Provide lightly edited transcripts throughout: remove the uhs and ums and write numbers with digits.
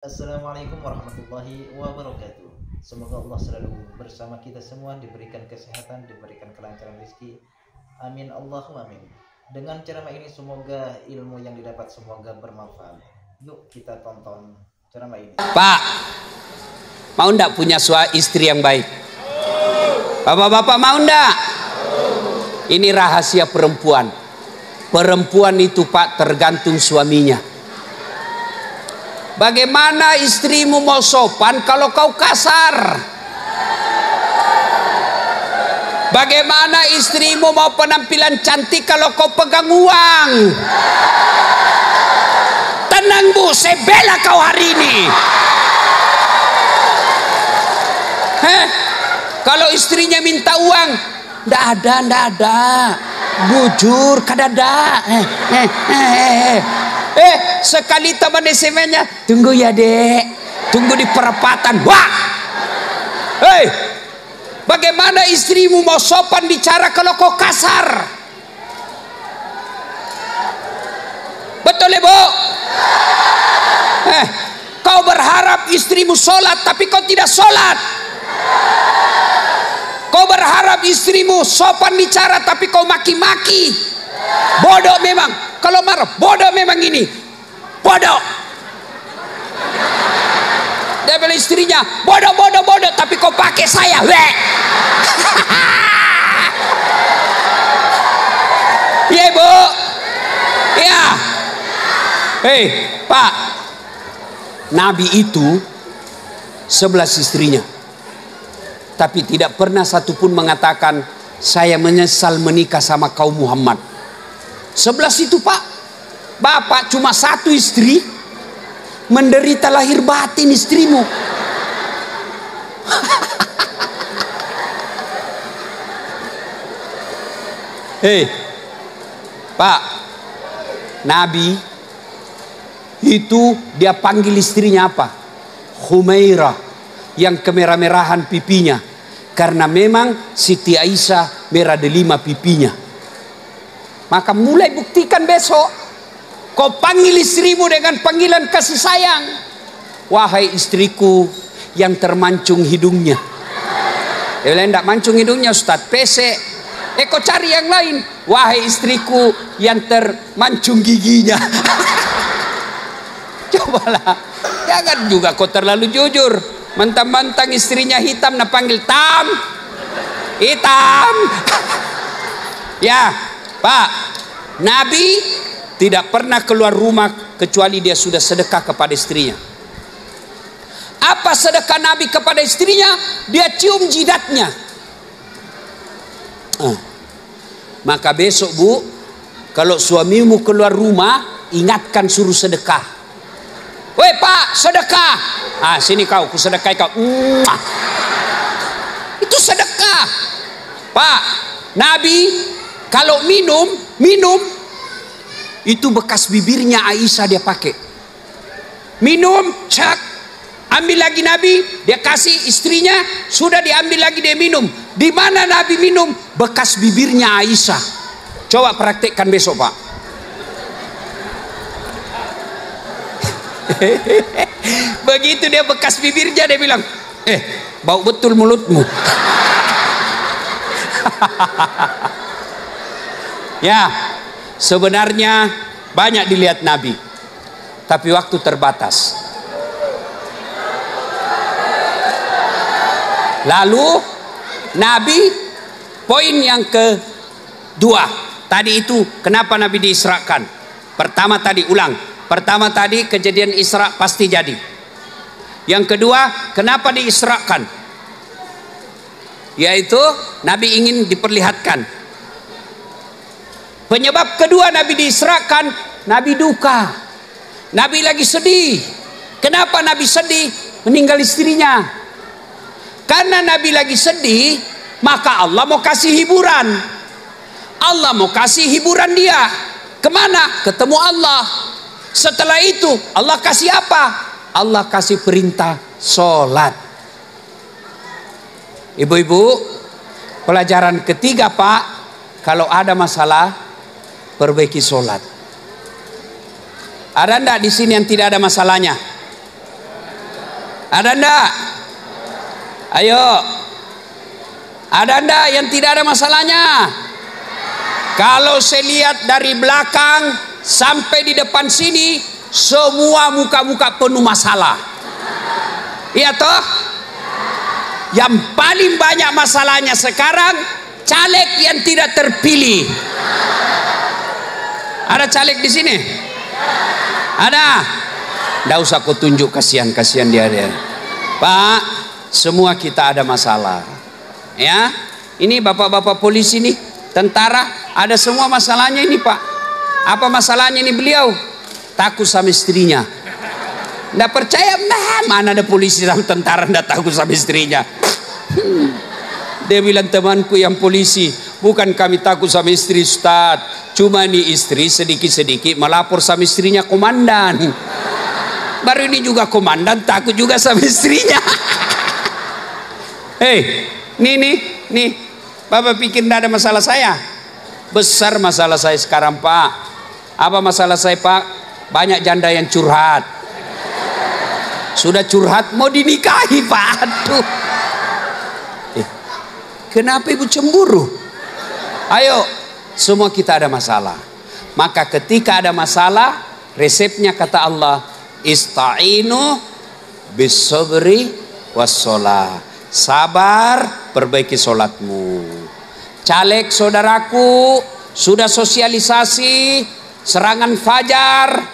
Assalamualaikum warahmatullahi wabarakatuh. Semoga Allah selalu bersama kita semua, diberikan kesehatan, diberikan kelancaran rezeki. Amin Allahumma amin. Dengan ceramah ini semoga ilmu yang didapat semoga bermanfaat. Yuk kita tonton ceramah ini. Pak, mau ndak punya istri yang baik? Bapak-bapak mau ndak? Ini rahasia perempuan. Perempuan itu Pak tergantung suaminya. Bagaimana istrimu mau sopan kalau kau kasar? Bagaimana istrimu mau penampilan cantik kalau kau pegang uang? Tenang Bu, saya bela kau hari ini. Kalau istrinya minta uang, ndak ada. Bujur, kadada. Sekali teman SMS-nya, tunggu ya dek, tunggu di perempatan. Wah, bagaimana istrimu mau sopan bicara kalau kau kasar? Betul ya Bu? Kau berharap istrimu sholat tapi kau tidak sholat. Kau berharap istrimu sopan bicara tapi kau maki-maki. Bodoh memang. Kalau marah, bodoh memang ini. Bodoh. Dia bilang istrinya, bodoh, tapi kau pakai saya. Iya Bu. Iya. Hei Pak, Nabi itu 11 istrinya, tapi tidak pernah satupun mengatakan saya menyesal menikah sama kaum Muhammad. 11 itu Pak. Bapak cuma satu istri, menderita lahir batin istrimu. Pak, Nabi itu dia panggil istrinya apa? Humairah, yang kemerah-merahan pipinya, karena memang Siti Aisyah merah delima pipinya. Maka mulai buktikan besok, kau panggil istrimu dengan panggilan kasih sayang. Wahai istriku yang termancung hidungnya. Dia bilang tidak mancung hidungnya Ustaz, pesek. Kau cari yang lain. Wahai istriku yang termancung giginya. Cobalah, jangan juga kau terlalu jujur. Mentang-mentang istrinya hitam, nak panggil hitam. Ya Pak, Nabi tidak pernah keluar rumah kecuali dia sudah sedekah kepada istrinya. Apa sedekah Nabi kepada istrinya? Dia cium jidatnya. Maka besok Bu, kalau suamimu keluar rumah, ingatkan suruh sedekah. Weh Pak, sedekah. Sini kau, ku sedekah kau. Itu sedekah. Pak, Nabi kalau minum itu bekas bibirnya Aisyah dia pakai. Minum, cak, ambil lagi Nabi, dia kasih istrinya, sudah diambil lagi dia minum. Di mana Nabi minum? Bekas bibirnya Aisyah. Coba praktekkan besok Pak. Begitu dia bekas bibirnya, dia bilang, bau betul mulutmu. Ya, sebenarnya banyak dilihat Nabi, tapi waktu terbatas. Lalu Nabi, poin yang kedua tadi itu, kenapa Nabi diisrakan? Pertama tadi kejadian Isra pasti jadi. Yang kedua, kenapa diisrakan? Yaitu Nabi ingin diperlihatkan. Penyebab kedua Nabi diisrakan, Nabi duka. Nabi lagi sedih. Kenapa Nabi sedih? Meninggal istrinya. Karena Nabi lagi sedih, maka Allah mau kasih hiburan. Allah mau kasih hiburan dia. Kemana? Ketemu Allah. Setelah itu Allah kasih apa? Allah kasih perintah sholat. Ibu-ibu, pelajaran ketiga Pak, kalau ada masalah, perbaiki sholat. Ada enggak di sini yang tidak ada masalahnya? Ada enggak? Ayo. Ada enggak yang tidak ada masalahnya? Kalau saya lihat dari belakang sampai di depan sini, semua muka-muka penuh masalah. Iya toh? Yang paling banyak masalahnya sekarang caleg yang tidak terpilih. Ada caleg di sini? Ada? Nggak usah kau tunjuk, kasihan dia. Pak, semua kita ada masalah. Ya, ini bapak-bapak polisi nih, tentara, ada semua masalahnya ini Pak. Apa masalahnya ini beliau? Takut sama istrinya. Nggak percaya? Mana ada polisi sama tentara nggak takut sama istrinya? Dia bilang, temanku yang polisi, bukan kami takut sama istri Ustaz, cuma nih istri sedikit-sedikit melapor sama istrinya komandan. Baru ini juga komandan takut juga sama istrinya. Hei, nih, Bapak pikir tidak ada masalah saya? Besar masalah saya sekarang Pak. Apa masalah saya Pak? Banyak janda yang curhat. Sudah curhat mau dinikahi Pak. Aduh. Kenapa ibu cemburu? Ayo, semua kita ada masalah. Maka ketika ada masalah, resepnya kata Allah, ista'inu bis-sabri was-shalah. Sabar, perbaiki sholatmu. Caleg saudaraku sudah sosialisasi serangan fajar,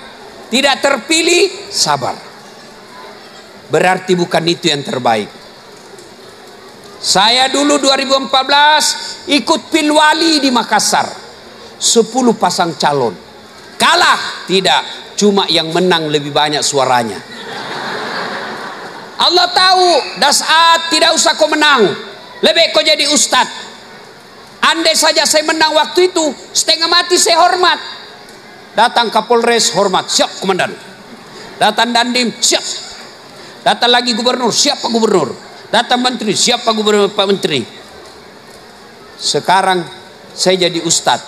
tidak terpilih, sabar. Berarti bukan itu yang terbaik. Saya dulu 2014 ikut pilwali di Makassar, 10 pasang calon. Kalah? Tidak, cuma yang menang lebih banyak suaranya. Allah tahu, dasar tidak usah kau menang, lebih kau jadi ustad. Andai saja saya menang waktu itu, setengah mati saya hormat. Datang Kapolres, hormat, siap komandan. Datang Dandim, siap. Datang lagi gubernur, siap Pak Gubernur. Datang menteri, siap Pak Gubernur, Pak Menteri. Sekarang saya jadi ustad,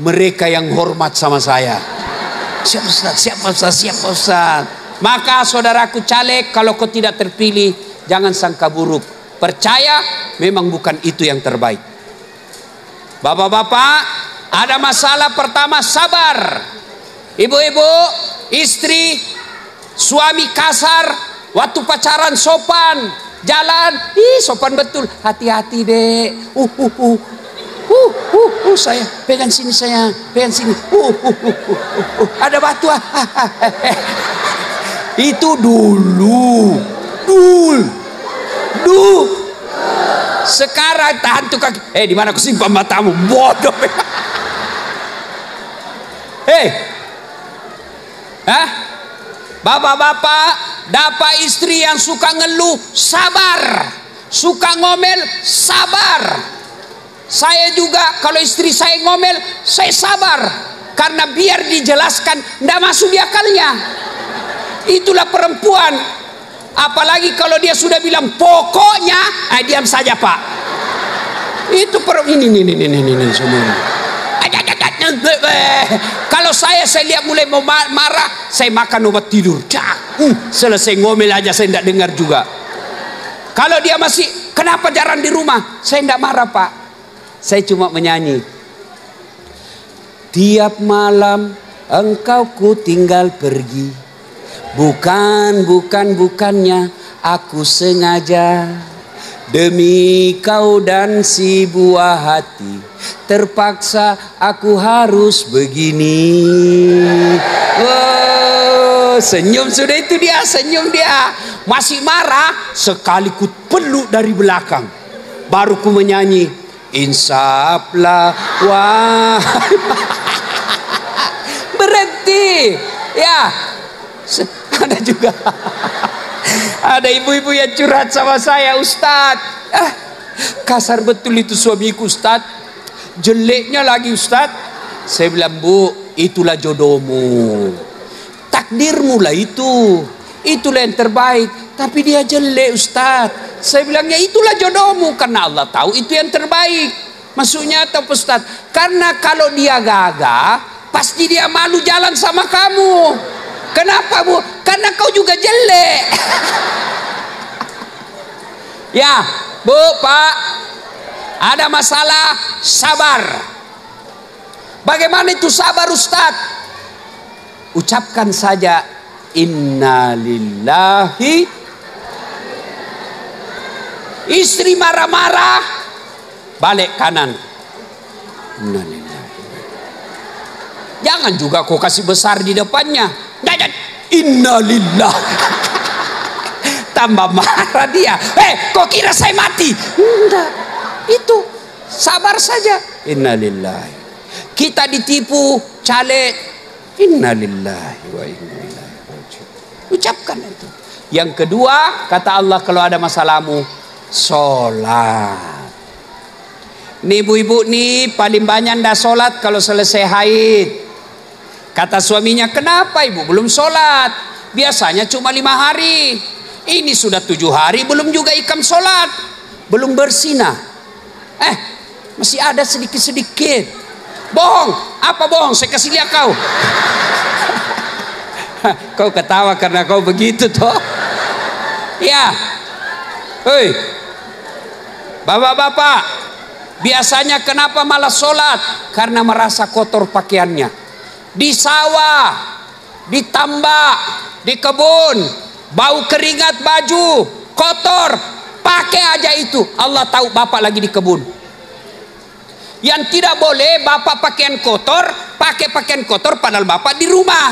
mereka yang hormat sama saya. Siap Ustaz, siap Ustaz, siap Ustaz. Maka saudaraku caleg, kalau kau tidak terpilih, jangan sangka buruk. Percaya memang bukan itu yang terbaik. Bapak-bapak, ada masalah pertama, sabar. Ibu-ibu, istri, suami kasar, waktu pacaran sopan, jalan, sopan betul. Hati-hati dek. Saya pegang sini, saya pegang sini. Ada batu. Itu dulu. Sekarang tahan tuh kaki. Di mana aku simpan matamu? Bodoh. Bapak-bapak, dapat istri yang suka ngeluh, sabar. Suka ngomel, sabar. Saya juga kalau istri saya ngomel, saya sabar. Karena biar dijelaskan, nggak masuk di akalnya. Itulah perempuan. Apalagi kalau dia sudah bilang pokoknya, diam saja Pak. Itu ini semua. Kalau saya lihat mulai mau marah, saya makan obat tidur. Selesai ngomel aja saya tidak dengar juga. Kalau dia masih, kenapa jarang di rumah? Saya tidak marah Pak. Saya cuma menyanyi. Tiap malam engkau ku tinggal pergi. Bukannya aku sengaja. Demi kau dan si buah hati, terpaksa aku harus begini. Senyum sudah, itu dia, senyum dia. Masih marah, sekali ku peluk dari belakang. Baru ku menyanyi, insaflah wah. Berhenti. Ya, ada juga. Ada ibu-ibu yang curhat sama saya, Ustaz. Kasar betul itu suamiku Ustaz. Jeleknya lagi Ustaz. Saya bilang, Bu, itulah jodohmu. Takdirmu lah itu. Itulah yang terbaik. Tapi dia jelek Ustaz. Saya bilang, ya itulah jodohmu. Karena Allah tahu itu yang terbaik. Maksudnya apa Ustaz? Karena kalau dia gagah, pasti dia malu jalan sama kamu. Kenapa Bu? Karena kau juga jelek. Ya, Bu, Pak, ada masalah sabar. Bagaimana itu sabar, Ustaz? Ucapkan saja innalillahi. Istri marah-marah, balik kanan. Innalillahi. Jangan juga kau kasih besar di depannya. Innalillah. Tambah marah dia. Kau kira saya mati? Enggak. Itu sabar saja. Innalillahi. Kita ditipu caleg. Innalillahi wa inna ilaihi raji'un. Ucapkan itu. Yang kedua, kata Allah, kalau ada masalahmu, sholat. Nih ibu-ibu nih paling banyak ndak sholat kalau selesai haid. Kata suaminya, kenapa ibu belum sholat? Biasanya cuma 5 hari. Ini sudah 7 hari belum juga ikam sholat. Belum bersinah. Masih ada sedikit-sedikit. Bohong. Apa bohong? Saya kasih lihat kau. Kau ketawa karena kau begitu toh. Ya. Hei. Bapak-bapak, biasanya kenapa malas sholat? Karena merasa kotor pakaiannya. Di sawah, di tambak, di kebun, bau keringat baju, kotor, pakai aja itu. Allah tahu bapak lagi di kebun. Yang tidak boleh bapak pakaian kotor, pakai pakaian kotor padahal bapak di rumah.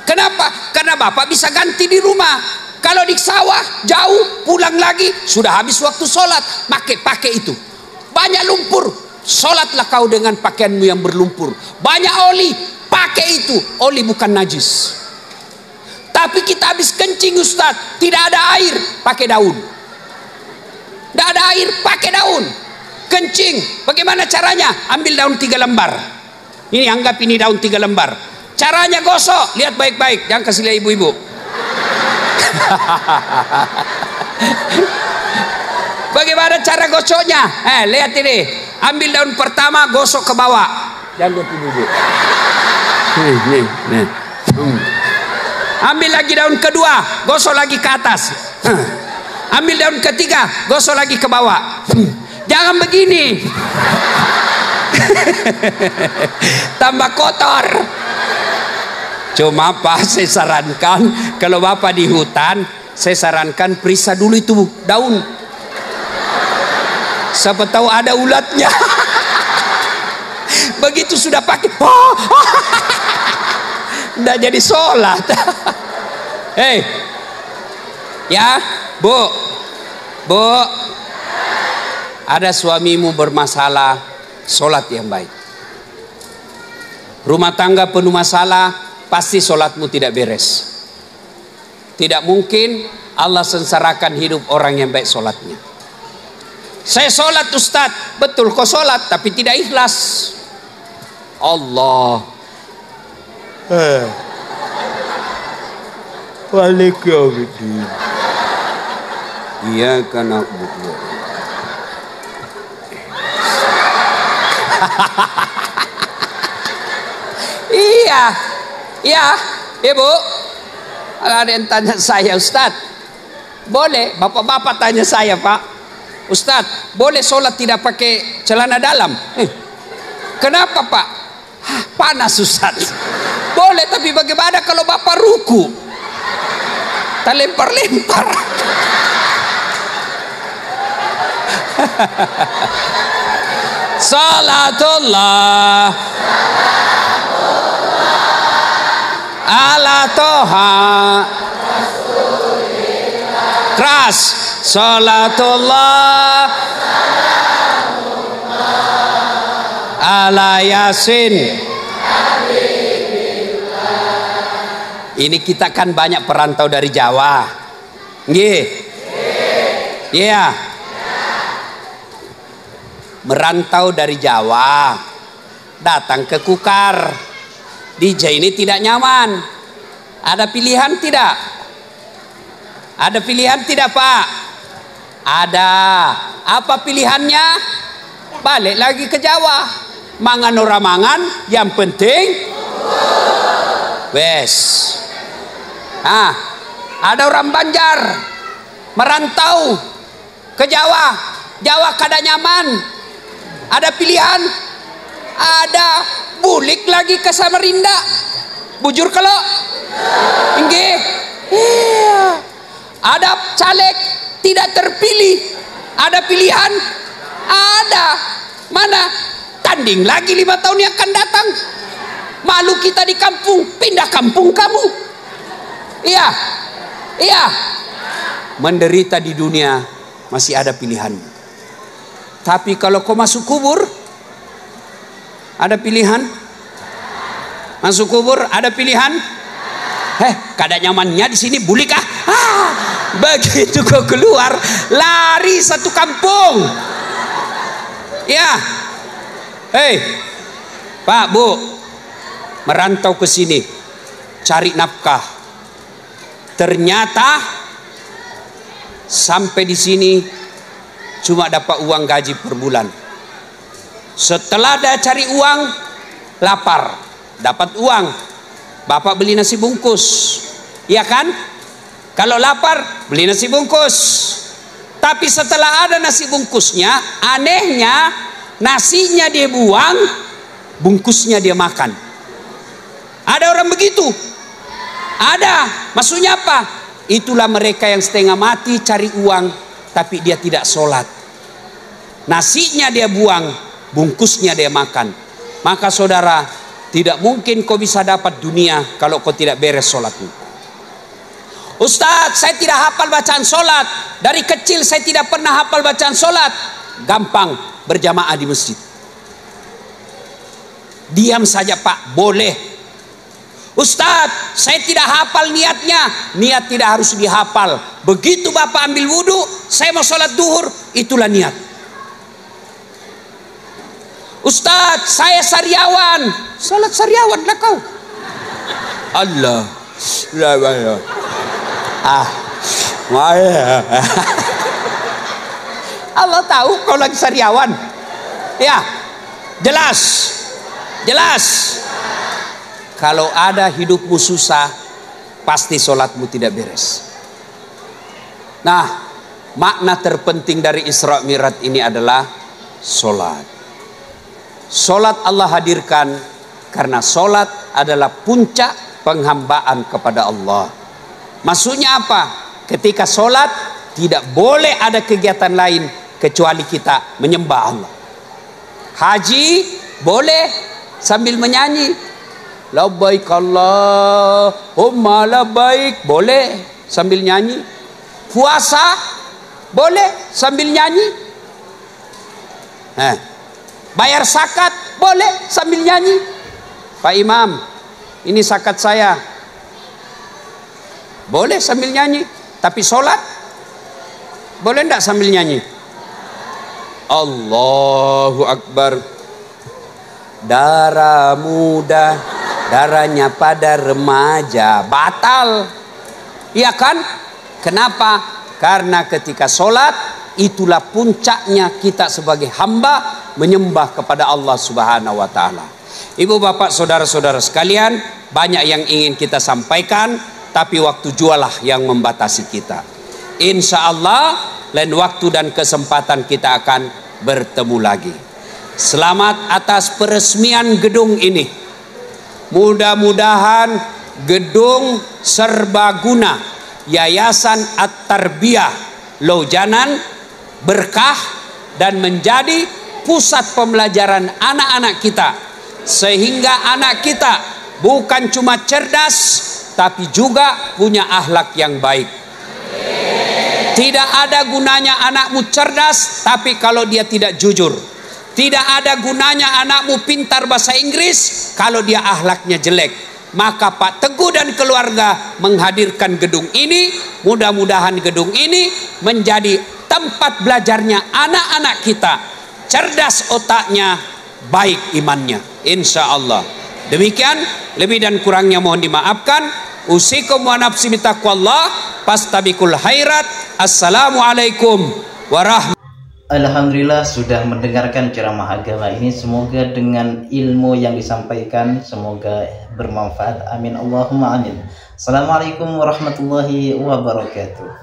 Kenapa? Karena bapak bisa ganti di rumah. Kalau di sawah jauh, pulang lagi sudah habis waktu sholat, pakai itu. Banyak lumpur, sholatlah kau dengan pakaianmu yang berlumpur. Banyak oli, pakai itu. Oli bukan najis. Tapi kita habis kencing Ustaz, tidak ada air, pakai daun. Tidak ada air, pakai daun. Kencing, bagaimana caranya? Ambil daun 3 lembar. Ini anggap ini daun 3 lembar. Caranya gosok, lihat baik-baik, jangan kasih lihat ibu-ibu. Bagaimana cara gosoknya? Lihat ini. Ambil daun pertama, gosok ke bawah. Jangan lihat ibu-ibu. Nih. Ambil lagi daun kedua, gosok lagi ke atas. Ambil daun ketiga, gosok lagi ke bawah. Jangan begini. Tambah kotor. Cuma Pak, saya sarankan kalau Bapak di hutan, saya sarankan periksa dulu itu daun. Siapa tahu ada ulatnya. Begitu sudah pakai, udah jadi sholat. Hei, ya, Bu, ada suamimu bermasalah, sholat yang baik. Rumah tangga penuh masalah, pasti sholatmu tidak beres. Tidak mungkin Allah sengsarakan hidup orang yang baik sholatnya. Saya sholat Ustaz, betul kau sholat, tapi tidak ikhlas. Allah. Waalaikumsalam. Iya kan aku. Iya, ibu. Ada yang tanya saya, Ustaz, boleh? Bapak-bapak tanya saya, Pak, Ustaz, boleh sholat tidak pakai celana dalam? Kenapa, Pak? Panas, Ustaz. Boleh, tapi bagaimana kalau bapak ruku? Tak lempar-lempar. Salatullah ala toha keras. Salatullah ala yasin. Ini kita kan banyak perantau dari Jawa. Nggih. Iya. Merantau dari Jawa, datang ke Kukar. DJ ini tidak nyaman. Ada pilihan tidak? Ada pilihan tidak, Pak? Ada. Apa pilihannya? Balik lagi ke Jawa. Mangan ora mangan, yang penting wes. Ada orang Banjar merantau ke Jawa. Jawa kada nyaman. Ada pilihan. Ada bulik lagi ke Samarinda. Bujur kalau inggih. Iya. Ada caleg tidak terpilih. Ada pilihan. Ada. Mana? Tanding lagi 5 tahun yang akan datang. Malu kita di kampung, pindah kampung kamu. Iya. Iya. Menderita di dunia masih ada pilihan. Tapi kalau kau masuk kubur, ada pilihan. Masuk kubur ada pilihan. Kada nyamannya di sini bulik ah. Begitu kau keluar, lari satu kampung. Ya. Pak, Bu, merantau ke sini, cari nafkah. Ternyata sampai di sini cuma dapat uang gaji per bulan. Setelah dia cari uang, lapar, dapat uang. Bapak beli nasi bungkus, ya kan? Kalau lapar, beli nasi bungkus. Tapi setelah ada nasi bungkusnya, anehnya nasinya dia buang, bungkusnya dia makan. Ada orang begitu? Ada. Maksudnya apa? Itulah mereka yang setengah mati cari uang, tapi dia tidak sholat. Nasinya dia buang, bungkusnya dia makan. Maka saudara, tidak mungkin kau bisa dapat dunia kalau kau tidak beres sholatmu. Ustadz, saya tidak hafal bacaan sholat. Dari kecil saya tidak pernah hafal bacaan sholat. Gampang, berjamaah di masjid. Diam saja Pak, boleh. Ustadz, saya tidak hafal niatnya. Niat tidak harus dihafal. Begitu Bapak ambil wudhu, saya mau sholat duhur, itulah niat. Ustadz, saya sariawan. Sholat sariawan lah kau. Allah. Allah tahu kau lagi sariawan. Ya, jelas. Jelas. Kalau ada hidupmu susah, pasti sholatmu tidak beres. Nah, makna terpenting dari Isra Mi'raj ini adalah sholat. Sholat Allah hadirkan karena sholat adalah puncak penghambaan kepada Allah. Maksudnya apa? Ketika sholat tidak boleh ada kegiatan lain kecuali kita menyembah Allah. Haji boleh sambil menyanyi. Labbaik Allahumma labbaik, boleh sambil nyanyi. Puasa boleh sambil nyanyi. Bayar zakat boleh sambil nyanyi. Pak Imam, ini zakat saya. Boleh sambil nyanyi. Tapi sholat boleh enggak sambil nyanyi? Allahu Akbar. Darah muda, darahnya pada remaja, batal. Iya kan? Kenapa? Karena ketika sholat, itulah puncaknya kita sebagai hamba menyembah kepada Allah Subhanahu wa Ta'ala. Ibu bapak saudara-saudara sekalian, banyak yang ingin kita sampaikan, tapi waktu jualah yang membatasi kita. Insya Allah lain waktu dan kesempatan kita akan bertemu lagi. Selamat atas peresmian gedung ini. Mudah-mudahan gedung serbaguna Yayasan At-Tarbiyah Laujanan berkah dan menjadi pusat pembelajaran anak-anak kita, sehingga anak kita bukan cuma cerdas tapi juga punya akhlak yang baik. Tidak ada gunanya anakmu cerdas tapi kalau dia tidak jujur. Tidak ada gunanya anakmu pintar bahasa Inggris kalau dia akhlaknya jelek. Maka Pak Teguh dan keluarga menghadirkan gedung ini. Mudah-mudahan gedung ini menjadi tempat belajarnya anak-anak kita. Cerdas otaknya, baik imannya, insya Allah. Demikian, lebih dan kurangnya mohon dimaafkan. Usikum wa nafsi bitaqwallah, fastabikul khairat. Assalamualaikum warahmatullahi. Alhamdulillah sudah mendengarkan ceramah agama ini. Semoga dengan ilmu yang disampaikan semoga bermanfaat. Amin Allahumma amin. Assalamualaikum warahmatullahi wabarakatuh.